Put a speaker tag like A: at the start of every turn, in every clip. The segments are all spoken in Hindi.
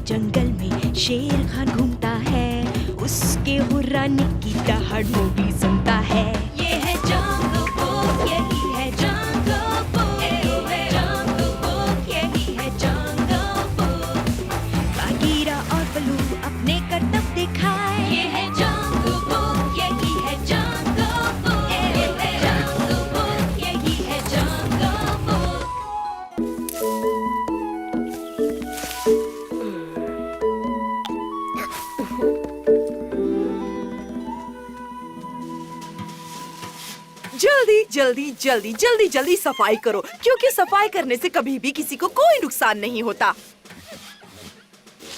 A: जंगल में शेर खान घूमता है, उसके हुर्राने की दहाड़ मोगली सुनता है। ये है जंगल बुक, यही है जंगल बुक, जंगल बुक, यही है जंगल बुक। बागीरा और बलू अपने करतब दिखाए, ये है जंगल बुक, यही है जंगल बुक, जंगल बुक, यही है जंगल बुक।
B: जल्दी जल्दी जल्दी जल्दी जल्दी सफाई करो, क्योंकि सफाई करने से कभी भी किसी को कोई नुकसान नहीं होता।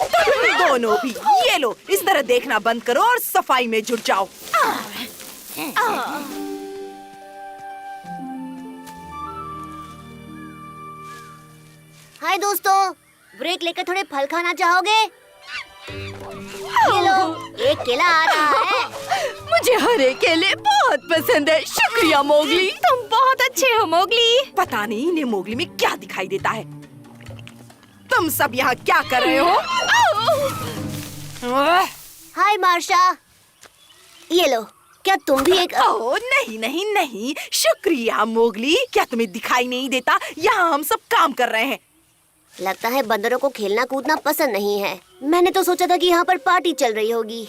B: तुम दोनों भी ये लो, इस तरह देखना बंद करो और सफाई में जुट जाओ।
C: हाय दोस्तों, ब्रेक लेकर थोड़े फल खाना चाहोगे? ये लो, एक केला आ रहा है।
A: मुझे हरे केले बहुत पसंद है। शुक्रिया मोगली, तुम बहुत अच्छे हो मोगली।
B: पता नहीं इन्हें मोगली में क्या दिखाई देता है। तुम सब यहाँ क्या कर रहे हो?
C: हाय मार्शा, ये लो, क्या तुम भी एक
B: ओह नहीं नहीं नहीं, शुक्रिया मोगली। क्या तुम्हें दिखाई नहीं देता? यहाँ हम सब काम कर रहे हैं।
C: लगता है बंदरों को खेलना कूदना पसंद नहीं है। मैंने तो सोचा था कि यहाँ पर पार्टी चल रही होगी।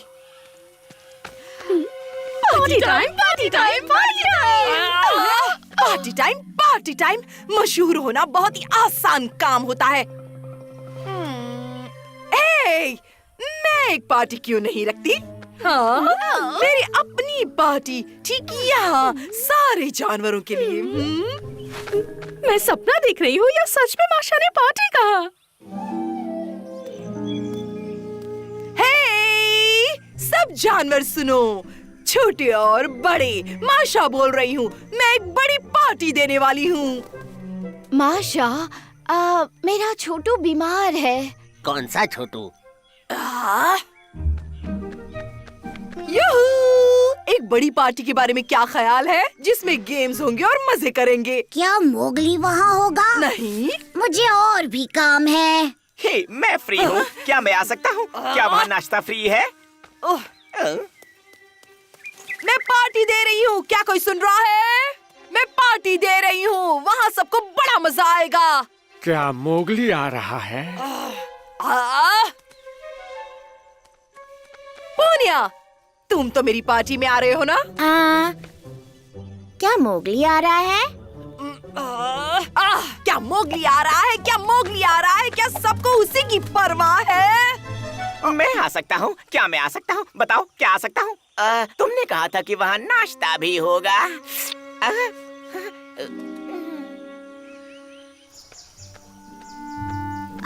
B: Party time, party time, party time, party time, party time. मशहूर होना बहुत ही आसान काम होता है। मैं एक पार्टी क्यों नहीं रखती? हाँ, मेरी अपनी पार्टी, ठीक यहाँ सारे जानवरों के लिए।
A: मैं सपना देख रही हूँ या सच में माशा ने पार्टी कहा?
B: हे, सब जानवर सुनो, छोटे और बड़े, माशा बोल रही हूँ। मैं एक बड़ी पार्टी देने वाली हूँ।
A: माशा, मेरा छोटू बीमार है।
D: कौन सा छोटू?
B: यूहू! एक बड़ी पार्टी के बारे में क्या ख्याल है, जिसमें गेम्स होंगे और मजे करेंगे?
C: क्या मोगली वहाँ होगा?
B: नहीं।
C: मुझे और भी काम है।
E: हे, मैं फ्री हूँ। क्या मैं आ सकता हूँ? क्या वहाँ नाश्ता फ्री है?
B: ओह, मैं पार्टी दे रही हूँ। क्या कोई सुन रहा है? मैं पार्टी दे रही हूँ। वहाँ सबको बड़ा मजा आएगा।
F: क्या मोगली आ रहा है?
B: पूनिया, तुम तो मेरी पार्टी में आ रहे हो ना?
C: क्या मोगली आ रहा है?
B: क्या मोगली आ रहा है? क्या मोगली आ रहा है? क्या सबको उसी की परवाह है?
E: मैं आ सकता हूँ। क्या मैं आ सकता हूँ? बताओ, क्या आ सकता हूँ? तुमने कहा था कि वहाँ नाश्ता भी होगा।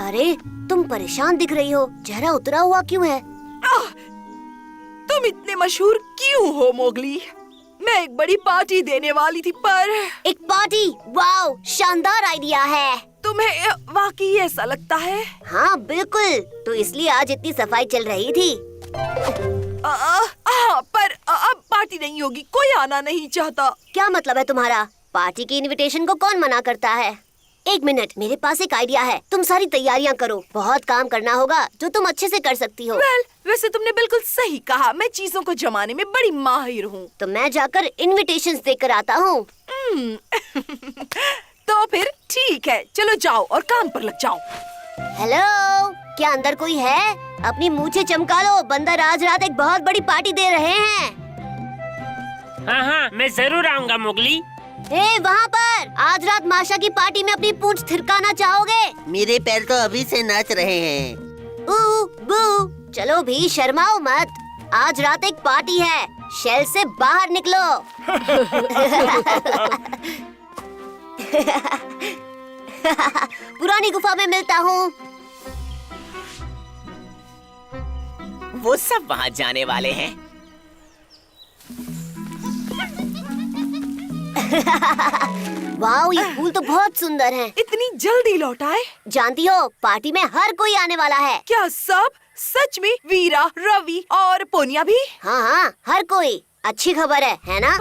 C: अरे, तुम परेशान दिख रही हो। चेहरा उतरा हुआ क्यों है?
B: तुम इतने मशहूर क्यों हो मोगली? मैं एक बड़ी पार्टी देने वाली थी, पर
C: एक पार्टी? वाओ, शानदार आइडिया है।
B: तुम्हें वाकई ऐसा लगता है?
C: हाँ बिल्कुल, तो इसलिए आज इतनी सफाई चल रही थी।
B: पर अब पार्टी नहीं होगी। कोई आना नहीं चाहता।
C: क्या मतलब है तुम्हारा? पार्टी की इनविटेशन को कौन मना करता है? एक मिनट, मेरे पास एक आइडिया है। तुम सारी तैयारियां करो। बहुत काम करना होगा जो तुम अच्छे से कर सकती हो।
B: वैसे तुमने बिल्कुल सही कहा। मैं चीजों को जमाने में बड़ी माहिर हूँ।
C: तो मैं जाकर इनविटेशंस देकर आता हूँ।
B: तो फिर ठीक है, चलो जाओ और काम पर लग जाओ।
C: हेलो, क्या अंदर कोई है? अपनी मूंछें चमका लो, बंदर आज रात एक बहुत बड़ी पार्टी दे रहे हैं।
G: हाँ हाँ, मैं जरूर आऊँगा मोगली।
C: हे, वहाँ पर आज रात माशा की पार्टी में अपनी पूंछ थिरकाना चाहोगे?
D: मेरे पैर तो अभी से नाच रहे हैं।
C: ऊ बू, चलो भी शर्माओ मत। आज रात एक पार्टी है। शेल से बाहर निकलो। पुरानी गुफा में मिलता हूँ।
E: वो सब वहाँ जाने वाले हैं।
C: वाओ, ये फूल तो बहुत सुंदर हैं।
B: इतनी जल्दी लौट आए?
C: जानती हो, पार्टी में हर कोई आने वाला है।
B: क्या सब? सच में? वीरा, रवि और पोनिया भी?
C: हाँ हाँ, हर कोई। अच्छी खबर है ना?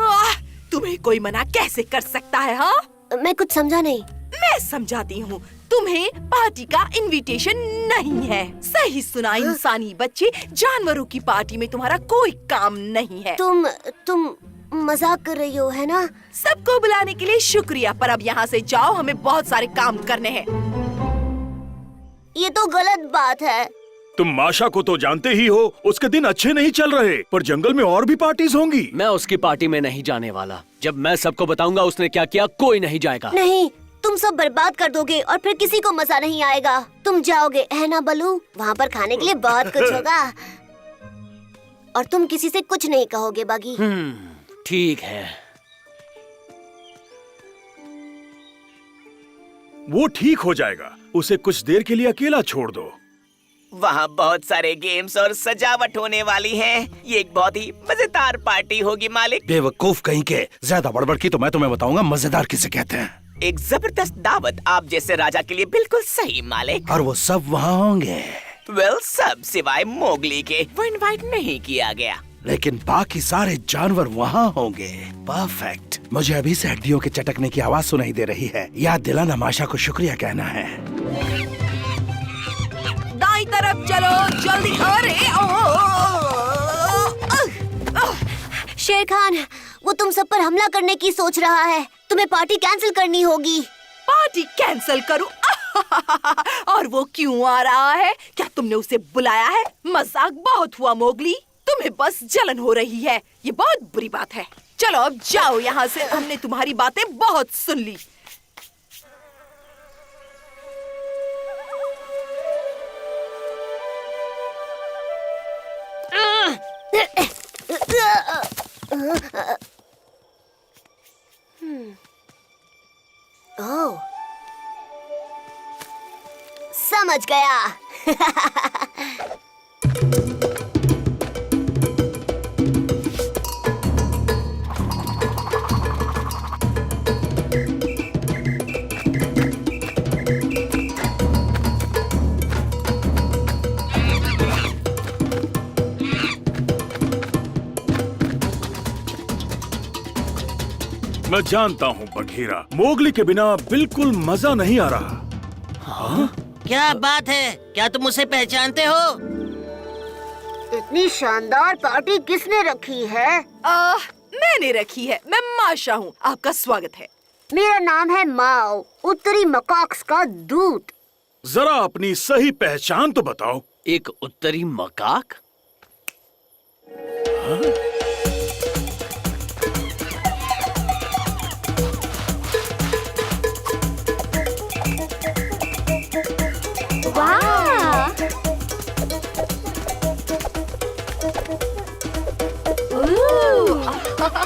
B: तुम्हें कोई मना कैसे कर सकता है? हाँ,
C: मैं कुछ समझा नहीं।
B: मैं समझाती हूँ, तुम्हें पार्टी का इनविटेशन नहीं है। सही सुना इंसानी बच्चे, जानवरों की पार्टी में तुम्हारा कोई काम नहीं है।
C: तुम मजाक कर रही हो, है ना?
B: सबको बुलाने के लिए शुक्रिया, पर अब यहाँ से जाओ, हमें बहुत सारे काम करने हैं।
C: ये तो गलत बात है।
H: तुम माशा को तो जानते ही हो, उसके दिन अच्छे नहीं चल रहे, पर जंगल में और भी पार्टीज होंगी।
I: मैं उसकी पार्टी में नहीं जाने वाला। जब मैं सबको बताऊंगा उसने क्या किया, कोई नहीं जाएगा।
C: नहीं, तुम सब बर्बाद कर दोगे और फिर किसी को मजा नहीं आएगा। तुम जाओगे, है ना बलू? वहाँ पर खाने के लिए बहुत कुछ होगा और तुम किसी से कुछ नहीं कहोगे बागी।
I: ठीक है।
H: वो ठीक हो जाएगा, उसे कुछ देर के लिए अकेला छोड़ दो।
E: वहाँ बहुत सारे गेम्स और सजावट होने वाली है। ये एक बहुत ही मजेदार पार्टी होगी मालिक।
J: बेवकूफ कहीं के, ज्यादा बड़बड़ की तो मैं तुम्हें बताऊंगा मजेदार किसे कहते हैं।
E: एक जबरदस्त दावत आप जैसे राजा के लिए बिल्कुल सही मालिक।
J: और वो सब वहाँ होंगे।
E: सब सिवाय मोगली के, वो इनवाइट नहीं किया गया।
J: लेकिन बाकी सारे जानवर वहाँ होंगे। परफेक्ट। मुझे अभी से हड्डियों के चटकने की आवाज सुनाई दे रही है। याद दिलाना माशा को शुक्रिया कहना है।
B: दाईं तरफ चलो जल्दी। अरे
C: शेर खान, वो तुम सब पर हमला करने की सोच रहा है। तुम्हें पार्टी कैंसिल करनी होगी।
B: पार्टी कैंसिल करूं? और वो क्यों आ रहा है? क्या तुमने उसे बुलाया है? मजाक बहुत हुआ मोगली, तुम्हें बस जलन हो रही है। ये बहुत बुरी बात है। चलो अब जाओ यहाँ से, हमने तुम्हारी बातें बहुत सुन ली।
C: ओह, समझ गया।
H: मैं जानता हूँ बघीरा, मोगली के बिना बिल्कुल मजा नहीं आ रहा।
D: क्या बात है? क्या तुम उसे पहचानते हो?
C: इतनी शानदार पार्टी किसने रखी है?
B: मैंने रखी है। मैं माशा हूँ, आपका स्वागत है।
C: मेरा नाम है माओ, उत्तरी मकाक्स का दूत।
H: जरा अपनी सही पहचान तो बताओ।
I: एक उत्तरी मकाक?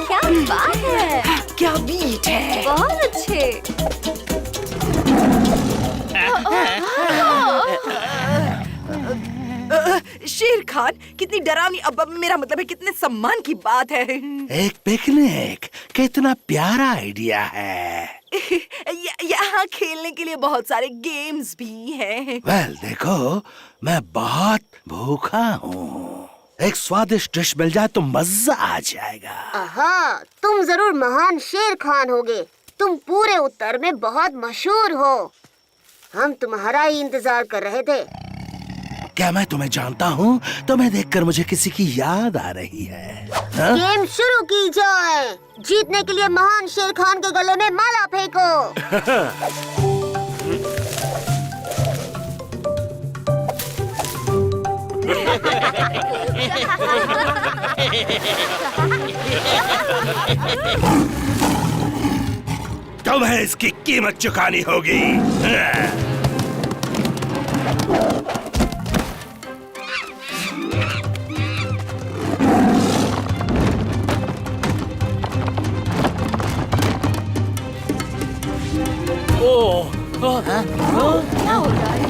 A: क्या बात है,
B: क्या बीट है।
A: बहुत अच्छे।
B: शेर खान, कितनी डरावनी, अब मेरा मतलब है कितने सम्मान की बात है।
J: एक पिकनिक, कितना प्यारा आइडिया है।
B: यहाँ खेलने के लिए बहुत सारे गेम्स भी हैं।
J: वेल देखो, मैं बहुत भूखा हूँ। एक स्वादिष्ट डिश मिल जाए तो मजा आ जाएगा।
C: हाँ, तुम जरूर महान शेर खान होगे। तुम पूरे उत्तर में बहुत मशहूर हो। हम तुम्हारा ही इंतजार कर रहे थे।
J: क्या मैं तुम्हें जानता हूँ? तुम्हें देखकर मुझे किसी की याद आ रही है। हा?
C: गेम शुरू की जाए। जीतने के लिए महान शेर खान के गले में माला फेंको।
J: तुम्हें इसकी कीमत चुकानी होगी।
A: क्या हो रहा है?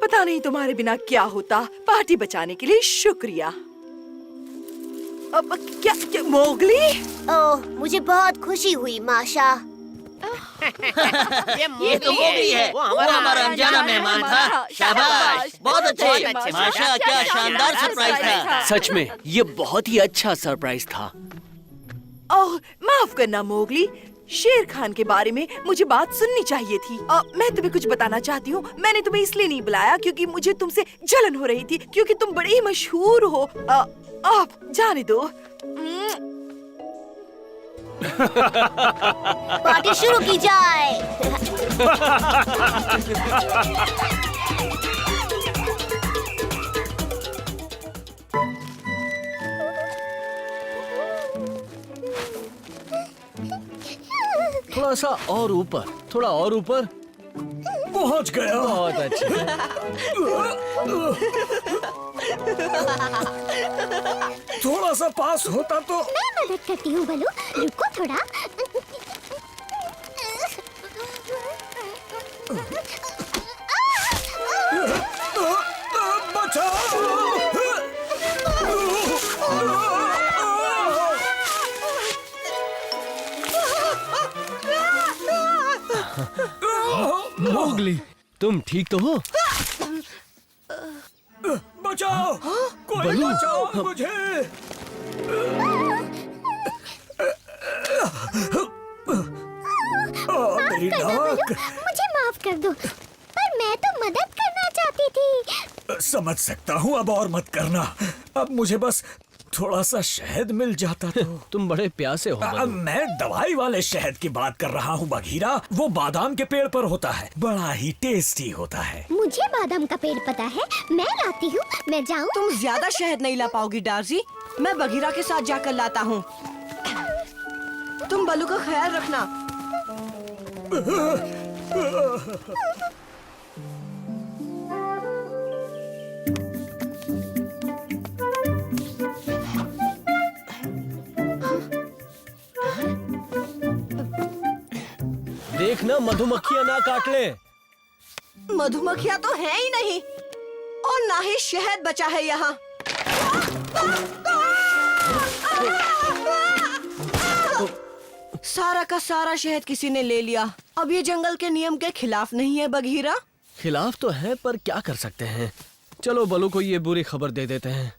B: पता नहीं तुम्हारे बिना क्या होता। पार्टी बचाने के लिए शुक्रिया। अब क्या मोगली?
C: ओह, मुझे बहुत खुशी हुई माशा।
D: ये तो मोगली है। वो हमारा अनजाना मेहमान था। शाबाश, बहुत अच्छे। माशा, क्या शानदार सरप्राइज था।
I: सच में ये बहुत ही अच्छा सरप्राइज था।
B: ओह, माफ करना मोगली, शेर खान के बारे में मुझे बात सुननी चाहिए थी। मैं तुम्हें कुछ बताना चाहती हूँ। मैंने तुम्हें इसलिए नहीं बुलाया क्योंकि मुझे तुमसे जलन हो रही थी, क्योंकि तुम बड़े ही मशहूर हो। आप जाने दो।
C: पार्टी शुरू की जाए।
I: थोड़ा सा और ऊपर, थोड़ा और ऊपर।
J: पहुंच गया।
I: बहुत अच्छा।
J: थोड़ा सा पास होता तो।
C: मैं मदद करती हूँ बलू, रुको थोड़ा।
I: मोगली, तुम ठीक तो हो?
J: बचाओ, कोई बचाओ मुझे। मेरी नाक।
C: मुझे माफ कर दो, पर मैं तो मदद करना चाहती थी।
J: समझ सकता हूँ, अब और मत करना। अब मुझे बस थोड़ा सा शहद मिल जाता तो।
I: तुम बड़े प्यासे हो बलू।
J: मैं दवाई वाले शहद की बात कर रहा हूँ बघीरा। वो बादाम के पेड़ पर होता है, बड़ा ही टेस्टी होता है।
C: मुझे बादाम का पेड़ पता है, मैं लाती हूँ। मैं जाऊँ?
B: तुम ज्यादा शहद नहीं ला पाओगी डार्सी। मैं बघीरा के साथ जाकर लाता हूँ। तुम बलू का ख्याल रखना।
I: देखना मधुमक्खियां ना काट ले।
B: मधुमक्खियाँ तो है ही नहीं, और ना ही शहद बचा है यहाँ। सारा का सारा शहद किसी ने ले लिया। अब ये जंगल के नियम के खिलाफ नहीं है बघीरा।
I: खिलाफ तो है, पर क्या कर सकते हैं। चलो बलू को ये बुरी खबर दे देते हैं।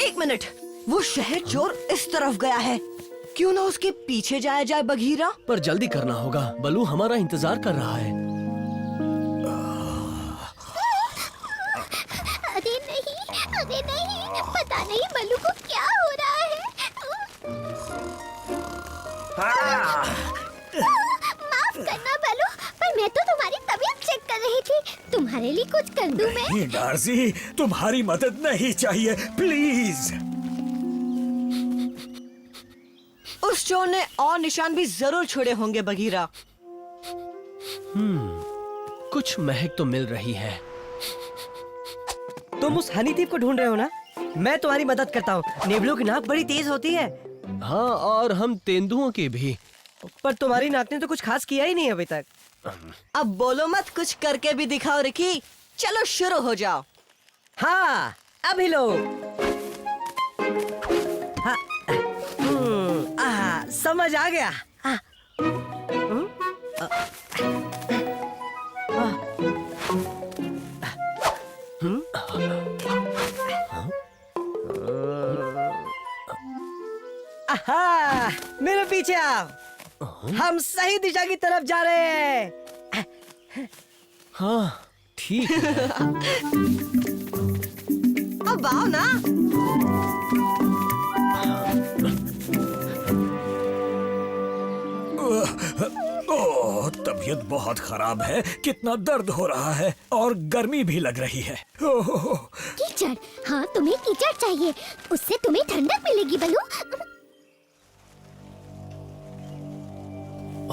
B: एक मिनट, वो शहद चोर इस तरफ गया है। क्यों ना उसके पीछे जाया जाए बघीरा।
I: पर जल्दी करना होगा, बलू हमारा इंतजार कर रहा है।
C: अरे नहीं, पता नहीं बलू को क्या हो रहा है। माफ करना बलू, पर मैं तो तुम्हारी तबीयत चेक कर रही थी। तुम्हारे लिए कुछ कर दूं मैं?
J: नहीं डार्सी, तुम्हारी मदद नहीं चाहिए, प्लीज।
B: उस चोर ने और निशान भी जरूर छोड़े होंगे बघीरा।
I: कुछ महक तो मिल रही है।
K: तुम उस हनी थीप को ढूंढ रहे हो ना? मैं तुम्हारी मदद करता हूँ। नेवलों की नाक बड़ी तेज होती है।
I: हाँ, और हम तेंदुओं की भी।
K: पर तुम्हारी नाक ने तो कुछ खास किया ही नहीं अभी तक।
B: अब बोलो मत, कुछ करके भी दिखाओ रिकी। चलो शुरू हो जाओ।
K: हाँ, अभी लो। हाँ, समझ आ गया। आहा, मेरे पीछे आओ। हम सही दिशा की तरफ जा रहे हैं।
I: हाँ, ठीक है।
B: अब आओ ना।
J: ओह, तबीयत बहुत खराब है। कितना दर्द हो रहा है और गर्मी भी लग रही है। ओह,
C: कीचड़। हाँ, तुम्हें कीचड़ चाहिए, उससे तुम्हें ठंडक मिलेगी बलू।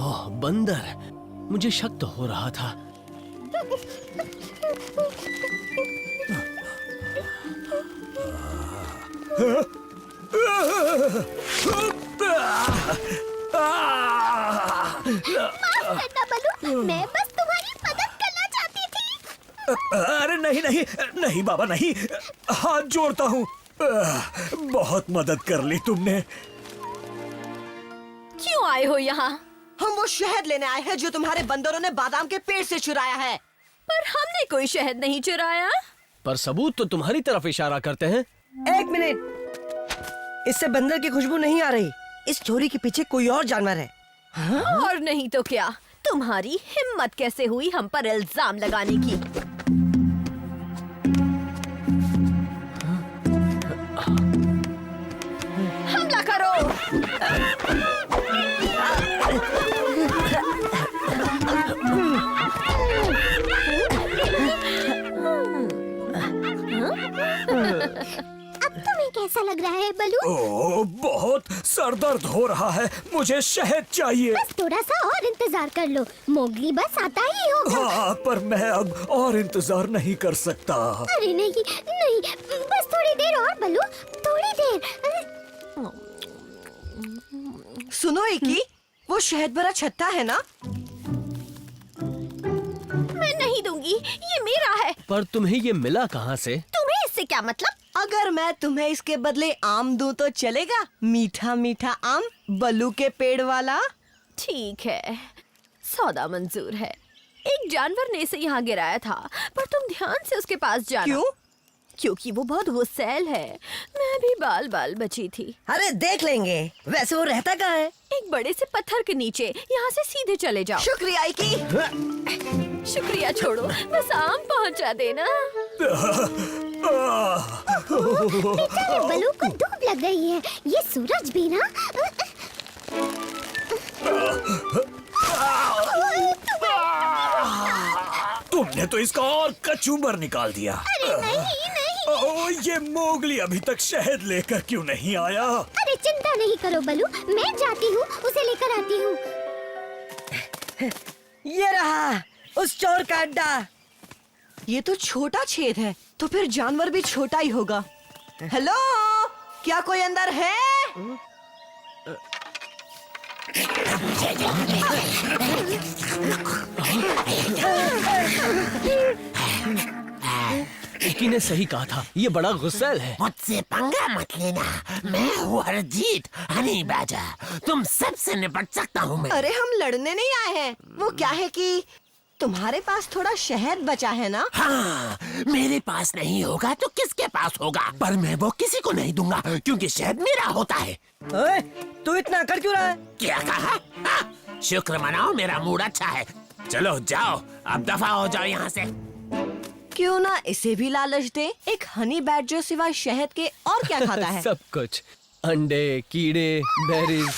I: ओह बंदर, मुझे शक तो हो रहा था।
C: बलू, मैं बस तुम्हारी मदद करना चाहती थी।
J: अरे नहीं नहीं नहीं बाबा नहीं, हाथ जोड़ता हूँ। बहुत मदद कर ली तुमने।
A: क्यों आए हो यहाँ?
K: हम वो शहद लेने आए हैं जो तुम्हारे बंदरों ने बादाम के पेड़ से चुराया है।
A: पर हमने कोई शहद नहीं चुराया।
I: पर सबूत तो तुम्हारी तरफ इशारा करते हैं।
K: एक मिनट, इससे बंदर की खुशबू नहीं आ रही। इस चोरी के पीछे कोई और जानवर है।
A: और नहीं तो क्या, तुम्हारी हिम्मत कैसे हुई हम पर इल्जाम लगाने की? हमला करो।
C: अब तुम्हें कैसा लग रहा है बलू?
J: ओह, बहुत सर दर्द हो रहा है, मुझे शहद चाहिए।
C: बस थोड़ा सा और इंतजार कर लो, मोगली बस आता ही होगा।
J: हाँ, पर मैं अब और इंतजार नहीं कर सकता।
C: अरे नहीं नहीं, बस थोड़ी देर और बलू, थोड़ी देर।
K: सुनो एकी, वो शहद भरा छत्ता है ना?
A: मैं नहीं दूंगी, ये मेरा है।
I: पर तुम्हें ये मिला कहाँ से?
A: तुम्हें इससे क्या मतलब?
K: अगर मैं तुम्हें इसके बदले आम दूं तो चलेगा? मीठा मीठा आम, बलू के पेड़ वाला।
A: ठीक है, सौदा मंजूर है। एक जानवर ने इसे यहाँ गिराया था, पर तुम ध्यान से उसके पास जाना।
K: क्यों?
A: क्योंकि वो बहुत गुस्सैल है। मैं भी बाल बाल बची थी।
K: अरे देख लेंगे। वैसे वो रहता कहाँ है?
A: एक बड़े से पत्थर के नीचे। यहाँ से सीधे चले जाओ।
K: शुक्रिया एकी।
A: शुक्रिया छोड़ो, बस आम पहुँचा देना।
C: बेचारे बलू को धूप लग रही है, ये सूरज भी ना।
J: तुमने तो इसका और कचूमर निकाल दिया।
C: अरे नहीं नहीं।
J: ओह, ये मोगली अभी तक शहद लेकर क्यों नहीं आया?
C: अरे चिंता नहीं करो बलू, मैं जाती हूँ, उसे लेकर आती हूँ।
K: ये रहा उस चोर का अड्डा। ये तो छोटा छेद है, तो फिर जानवर भी छोटा ही होगा। हेलो, क्या कोई अंदर है?
I: इकी ने सही कहा था, ये बड़ा गुस्सैल है।
D: मुझसे पंगा मत लेना, मैं हूँ हरजीत हनी बैजर, तुम सबसे निपट सकता हूँ मैं।
K: अरे हम लड़ने नहीं आए हैं। वो क्या है कि तुम्हारे पास थोड़ा शहद बचा है ना?
D: हाँ, मेरे पास नहीं होगा तो किसके पास होगा? पर मैं वो किसी को नहीं दूंगा क्योंकि शहद मेरा होता है।
K: ओए, तू इतना अकड़ क्यों रहा है?
D: क्या कहा? हाँ, शुक्र मनाओ, मेरा मूड अच्छा है। चलो जाओ, अब दफा हो जाओ यहाँ से।
K: क्यों ना इसे भी लालच दे? एक हनी बैडजर सिवाय शहद के और क्या खाता है?
I: सब कुछ, अंडे, कीड़े, बेरीज।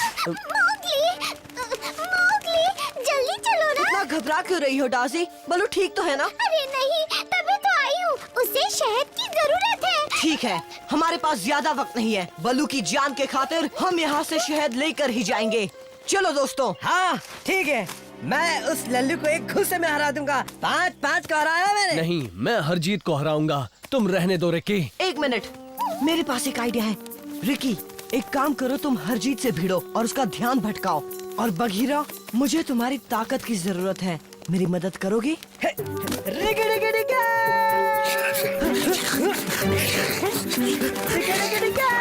C: जल्दी चलो ना।
K: इतना घबरा क्यों रही हो डाजी? बलू ठीक तो है ना?
C: अरे नहीं, तभी तो आई हूँ, उसे शहद की जरूरत है।
K: ठीक है, हमारे पास ज्यादा वक्त नहीं है। बलू की जान के खातिर हम यहाँ से शहद लेकर ही जाएंगे। चलो दोस्तों। हाँ ठीक है, मैं उस लल्लू को एक गुस्से में हरा दूंगा। 5-5 को हराया मैंने।
I: नहीं, मैं हरजीत को हराऊंगा। तुम रहने दो रिकी।
K: एक मिनट, मेरे पास एक आइडिया है। रिकी, एक काम करो, तुम हरजीत से भिड़ो और उसका ध्यान भटकाओ। और बघीरा, मुझे तुम्हारी ताकत की जरूरत है, मेरी मदद करोगी? Ricky Ricky Ricky! Ricky Ricky Ricky!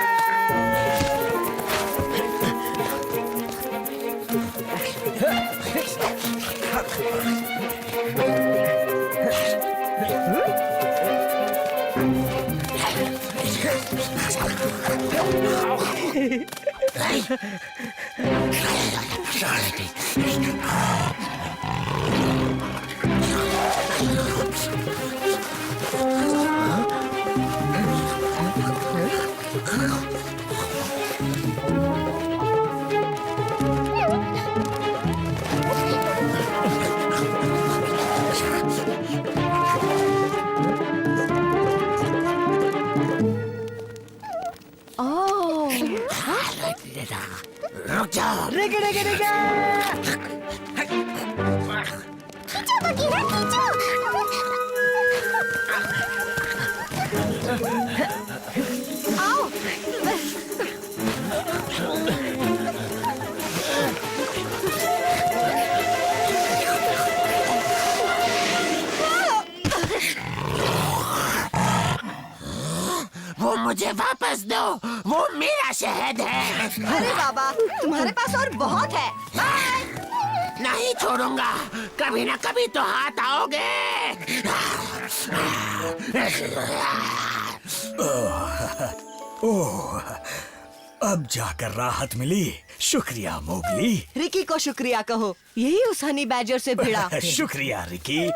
D: रुक जाओ।
K: Ricky Ricky Ricky!
C: खींचो बघीरा, खींचो।
K: आओ।
D: वो मुझे वापस दो, वो मेरा शहद है।
K: अरे बाबा, तुम्हारे पास और बहुत है। बाय।
G: नहीं छोड़ूंगा, कभी ना कभी तो हाथ आओगे।
J: ओह, अब जाकर राहत मिली। शुक्रिया मोगली।
K: रिकी को शुक्रिया कहो, यही उस हनी बैजर से भिड़ा।
J: शुक्रिया रिकी,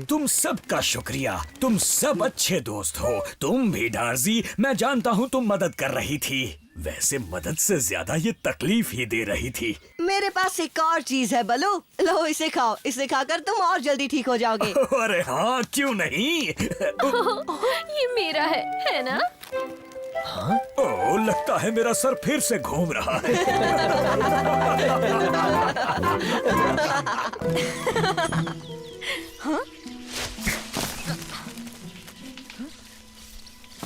J: तुम सबका शुक्रिया। तुम सब अच्छे दोस्त हो। तुम भी डार्जी, मैं जानता हूँ तुम मदद कर रही थी। वैसे मदद से ज्यादा ये तकलीफ ही दे रही थी।
K: मेरे पास एक और चीज है बलू, लो इसे खाओ। इसे खाकर तुम और जल्दी ठीक हो जाओगे।
J: अरे हाँ, क्यों नहीं।
A: ये मेरा है ना?
J: हाँ? ओह, लगता है मेरा सर फिर से घूम रहा है।
K: हाँ?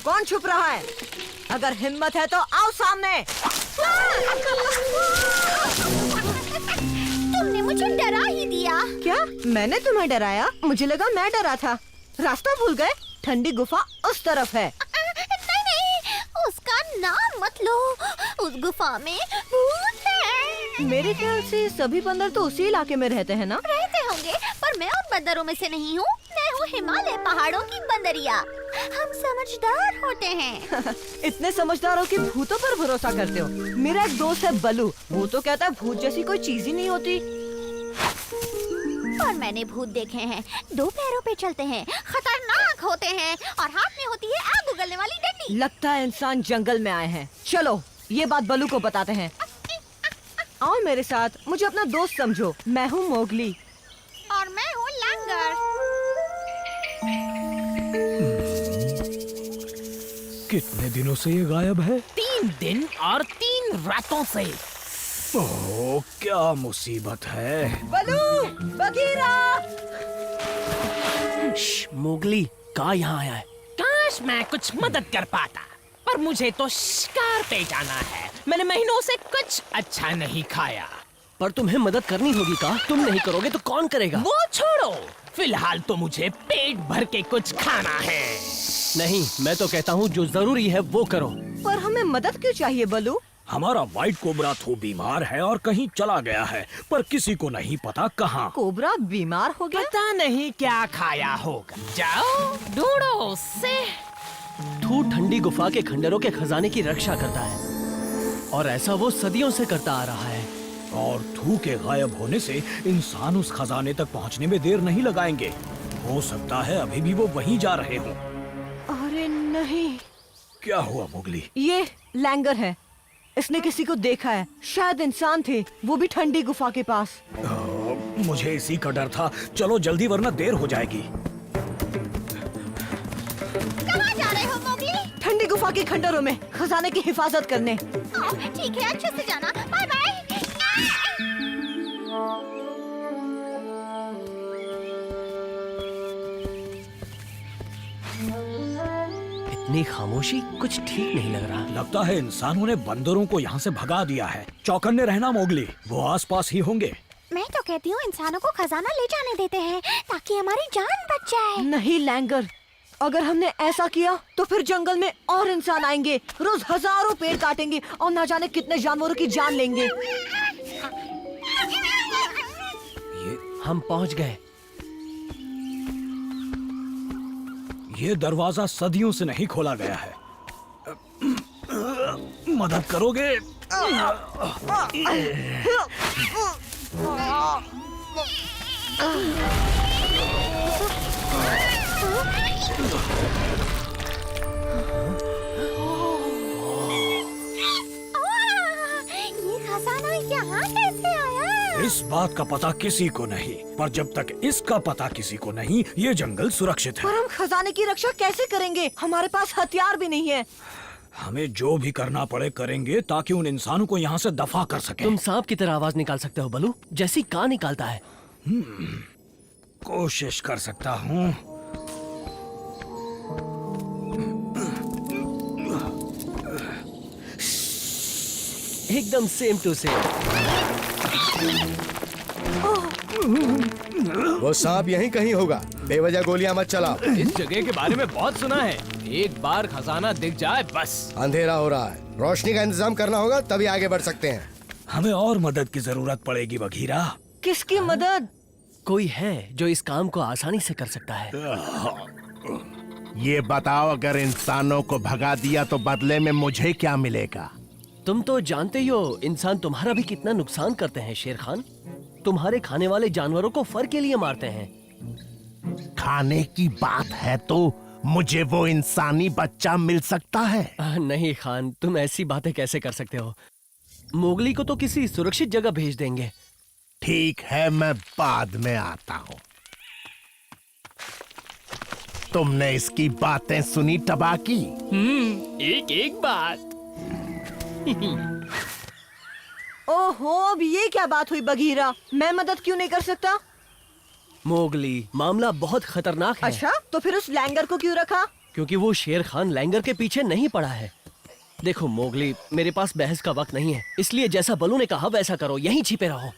K: कौन छुप रहा है? अगर हिम्मत है तो आओ सामने।
C: तुमने मुझे डरा ही दिया।
K: क्या मैंने तुम्हें डराया? मुझे लगा मैं डरा था। रास्ता भूल गए? ठंडी गुफा उस तरफ है।
C: नहीं, उसका नाम मत लो। उस गुफा में भूत है।
K: मेरे ख्याल से सभी बंदर तो उसी इलाके में रहते हैं ना?
C: रहते होंगे, पर मैं उन बंदरों में से नहीं हूँ। मैं हूँ हिमालय पहाड़ों की बंदरिया। हम समझदार होते हैं।
K: इतने समझदारों के भूतों पर भरोसा करते हो? मेरा एक दोस्त है बलू, वो तो कहता है भूत जैसी कोई चीज ही नहीं होती।
C: और मैंने भूत देखे हैं, 2 पैरों पे चलते हैं, खतरनाक होते हैं और हाथ में होती है आग उगलने वाली डंडी।
K: लगता है इंसान जंगल में आए हैं। चलो ये बात बलू को बताते हैं। आओ मेरे साथ, मुझे अपना दोस्त समझो। मैं हूँ मोगली।
C: और मैं हूँ लैंगर।
J: कितने दिनों से ये गायब है?
G: 3 दिन और 3 रातों से।
J: ओह, क्या मुसीबत है।
K: बलू, बगीरा।
I: मोगली कहाँ यहाँ आया है?
G: काश मैं कुछ मदद कर पाता, पर मुझे तो शिकार पे जाना है। मैंने महीनों से कुछ अच्छा नहीं खाया।
I: पर तुम्हें मदद करनी होगी का? तुम नहीं करोगे तो कौन करेगा?
G: वो छोड़ो, फिलहाल तो मुझे पेट भर के कुछ खाना है।
I: नहीं, मैं तो कहता हूँ जो जरूरी है वो करो।
K: पर हमें मदद क्यों चाहिए बलू?
J: हमारा व्हाइट कोबरा तो बीमार है और कहीं चला गया है, पर किसी को नहीं पता कहाँ।
K: कोबरा बीमार हो गया?
G: पता नहीं क्या खाया होगा। जाओ ढूंढो उससे।
I: थू ठंडी गुफा के खंडरों के खजाने की रक्षा करता है और ऐसा वो सदियों से करता आ रहा है।
J: और थू के गायब होने से इंसान उस खजाने तक पहुंचने में देर नहीं लगाएंगे। हो सकता है अभी भी वो वहीं जा रहे हों।
K: अरे नहीं।
J: क्या हुआ मोगली?
K: ये लैंगर है, इसने किसी को देखा है। शायद इंसान थे, वो भी ठंडी गुफा के पास।
J: मुझे इसी का डर था। चलो जल्दी वरना देर हो जाएगी।
C: कहाँ जा रहे हो मोगली?
K: ठंडी गुफा के खंडरों में खजाने की हिफाजत करने।
C: ठीक है, अच्छे से जाना। Bye bye.
I: इतनी खामोशी कुछ ठीक नहीं लग रहा।
J: लगता है इंसानों ने बंदरों को यहाँ से भगा दिया है। चौकन्ने रहना मोगली, वो आसपास ही होंगे।
C: मैं तो कहती हूँ इंसानों को खजाना ले जाने देते हैं ताकि हमारी जान बच जाए।
K: नहीं लैंगर, अगर हमने ऐसा किया तो फिर जंगल में और इंसान आएंगे, रोज हजारों पेड़ काटेंगे और ना जाने कितने जानवरों की जान लेंगे।
I: हम पहुंच गए।
J: ये दरवाजा सदियों से नहीं खोला गया है। मदद करोगे?
C: ये खजाना यहाँ कैसे आया?
J: इस बात का पता किसी को नहीं, पर जब तक इसका पता किसी को नहीं, ये जंगल सुरक्षित है।
K: पर हम खजाने की रक्षा कैसे करेंगे? हमारे पास हथियार भी नहीं है।
J: हमें जो भी करना पड़े करेंगे ताकि उन इंसानों को यहाँ से दफा कर सके।
I: तुम सांप की तरह आवाज निकाल सकते हो बलू, जैसी कां निकालता है।
J: कोशिश कर सकता हूँ।
I: एकदम सेम टू सेम।
L: वो सांप यहीं कहीं होगा। बेवजह गोलियां मत चलाओ।
I: इस जगह के बारे में बहुत सुना है। एक बार खजाना दिख जाए बस।
L: अंधेरा हो रहा है, रोशनी का इंतजाम करना होगा, तभी आगे बढ़ सकते हैं।
J: हमें और मदद की जरूरत पड़ेगी बघीरा।
K: किसकी मदद?
I: कोई है जो इस काम को आसानी से कर सकता है।
L: ये बताओ, अगर इंसानों को भगा दिया तो बदले में मुझे क्या मिलेगा?
I: तुम तो जानते ही हो इंसान तुम्हारा भी कितना नुकसान करते हैं शेर खान। तुम्हारे खाने वाले जानवरों को फर के लिए मारते हैं।
L: खाने की बात है तो मुझे वो इंसानी बच्चा मिल सकता है?
I: नहीं खान, तुम ऐसी बातें कैसे कर सकते हो? मोगली को तो किसी सुरक्षित जगह भेज देंगे।
L: ठीक है, मैं बाद में आता हूँ। तुमने इसकी बातें सुनी टबाकी?
G: एक एक बात।
K: ओहो, अब ये क्या बात हुई बघीरा? मैं मदद क्यों नहीं कर सकता?
I: मोगली, मामला बहुत खतरनाक है।
K: अच्छा, तो फिर उस लैंगर को क्यों रखा?
I: क्योंकि वो शेर खान लैंगर के पीछे नहीं पड़ा है। देखो मोगली, मेरे पास बहस का वक्त नहीं है, इसलिए जैसा बलू ने कहा वैसा करो, यहीं छिपे रहो।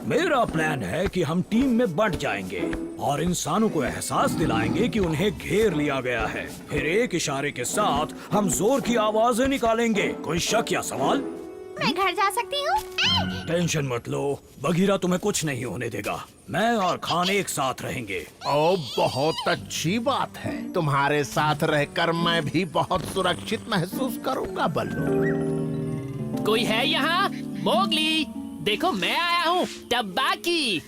J: मेरा प्लान है कि हम टीम में बंट जाएंगे और इंसानों को एहसास दिलाएंगे कि उन्हें घेर लिया गया है। फिर एक इशारे के साथ हम जोर की आवाजें निकालेंगे। कोई शक या सवाल?
C: मैं घर जा सकती हूँ?
J: टेंशन मत लो, बघीरा तुम्हें कुछ नहीं होने देगा। मैं और खान एक साथ रहेंगे।
L: ओ, बहुत अच्छी बात है। तुम्हारे साथ रहकर मैं भी बहुत सुरक्षित महसूस करूंगा बल्लू।
G: कोई है यहाँ? मोगली, देखो मैं आया हूँ, टबाकी।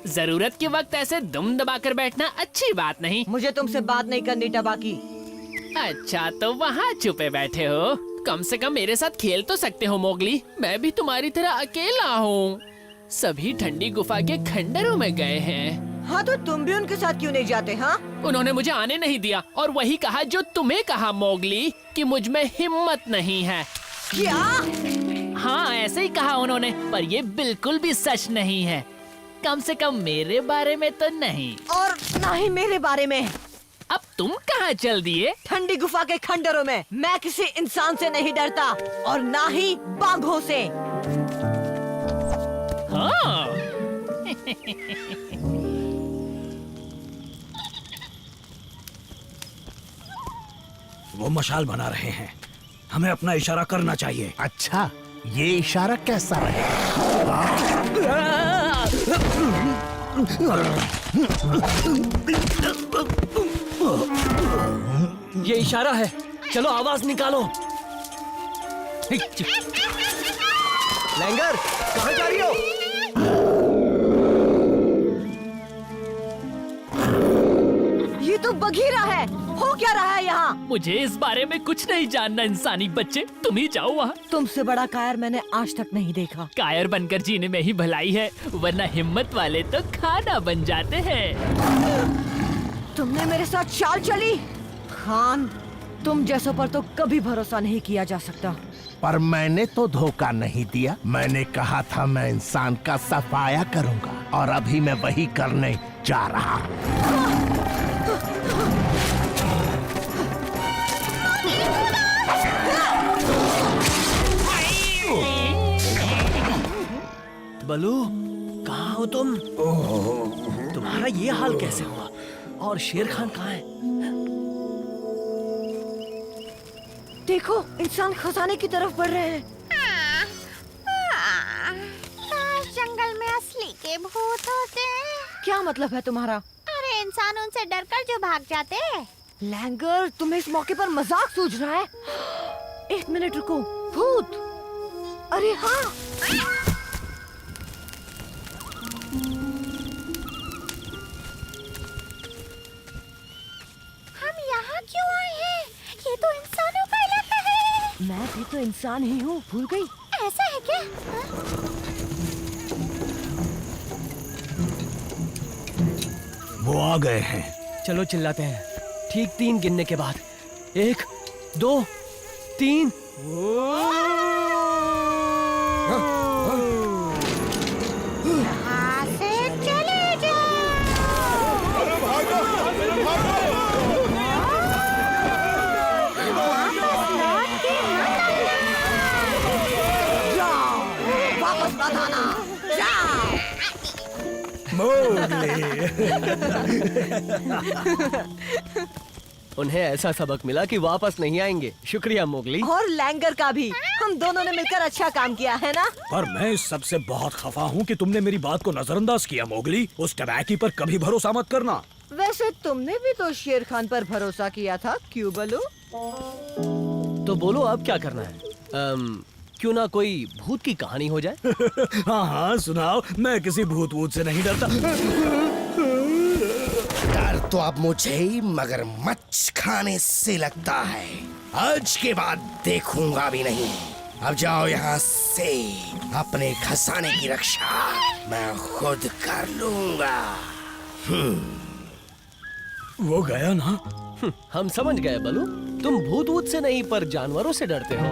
G: जरूरत के वक्त ऐसे दुम दबाकर बैठना अच्छी बात नहीं।
K: मुझे तुमसे बात नहीं करनी टबाकी।
G: अच्छा, तो वहाँ छुपे बैठे हो। कम से कम मेरे साथ खेल तो सकते हो मोगली। मैं भी तुम्हारी तरह अकेला हूँ। सभी ठंडी गुफा के खंडरों में गए हैं।
K: हाँ, तो तुम भी उनके साथ क्यों नहीं जाते? हाँ,
G: उन्होंने मुझे आने नहीं दिया और वही कहा जो तुम्हें कहा मोगली, कि मुझ में हिम्मत नहीं है।
K: क्या?
G: हाँ, ऐसे ही कहा उन्होंने, पर ये बिल्कुल भी सच नहीं है। कम से कम मेरे बारे में तो नहीं।
K: और ना ही मेरे बारे में।
G: अब तुम कहाँ चल दिए?
K: ठंडी गुफा के खंडरों में। मैं किसी इंसान से नहीं डरता और ना ही बाघों से।
G: हाँ।
J: वो मशाल बना रहे हैं, हमें अपना इशारा करना चाहिए।
L: अच्छा, ये इशारा कैसा रहेगा?
I: ये इशारा है, चलो आवाज निकालो। लैंगर, कहाँ जा रही हो?
K: ये तो बघीरा है। हो क्या रहा है यहाँ?
G: मुझे इस बारे में कुछ नहीं जानना इंसानी बच्चे, तुम ही जाओ वहाँ।
K: तुमसे बड़ा कायर मैंने आज तक नहीं देखा।
G: कायर बनकर जीने में ही भलाई है, वरना हिम्मत वाले तो खाना बन जाते हैं।
K: तुमने मेरे साथ चाल चली? खान, तुम जैसों पर तो कभी भरोसा नहीं किया जा सकता।
L: पर मैंने तो धोखा नहीं दिया। मैंने कहा था मैं इंसान का सफाया करूंगा और अभी मैं वही करने जा रहा हूँ।
I: बलू, कहाँ हो तुम? तुम्हारा ये हाल कैसे हुआ? और शेर खान कहाँ है?
K: देखो, इंसान खजाने की तरफ बढ़ रहे हैं।
C: जंगल में असली के भूत होते हैं।
K: क्या मतलब है तुम्हारा?
C: अरे इंसान उनसे डरकर जो भाग जाते हैं।
K: लैंगर, तुम्हें इस मौके पर मजाक सूझ रहा है? एक मिनट रुको। भूत? अरे हाँ,
C: हम यहाँ क्यों आए हैं? ये तो इंसानों का इलाका है।
K: मैं भी तो इंसान ही हूँ, भूल गई?
C: ऐसा है क्या?
J: वो आ गए हैं।
I: चलो चिल्लाते हैं, ठीक 3 गिनने के बाद। 1, 2, 3।
C: यहाँ से चले जाओ।
K: वापस मत आना। जाओ।
I: उन्हें ऐसा सबक मिला कि वापस नहीं आएंगे। शुक्रिया मोगली।
K: और लैंगर का भी। हम दोनों ने मिलकर अच्छा काम किया है ना?
J: पर मैं इस सबसे बहुत खफा हूँ कि तुमने मेरी बात को नजरअंदाज किया मोगली। उस टबैकी पर कभी भरोसा मत करना।
K: वैसे तुमने भी तो शेर खान पर भरोसा किया था, क्यों बलू?
I: तो बोलो अब क्या करना है? क्यों ना कोई भूत की कहानी हो जाए?
J: हाँ हाँ सुनाओ। मैं किसी भूत वूत से नहीं डरता।
L: डर तो अब मुझे ही मगरमच्छ खाने से लगता है। आज के बाद देखूंगा भी नहीं। अब जाओ यहाँ से। अपने खजाने की रक्षा मैं खुद कर लूंगा।
J: वो गया ना?
I: हम समझ गए बलू, तुम भूत वूत से नहीं पर जानवरों से डरते हो।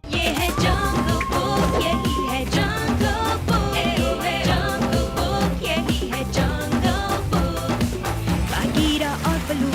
A: ये है जंगल बुक, यही है जंगल बुक, जंगल बुक, यही है जंगल बुक। बागीरा और बलू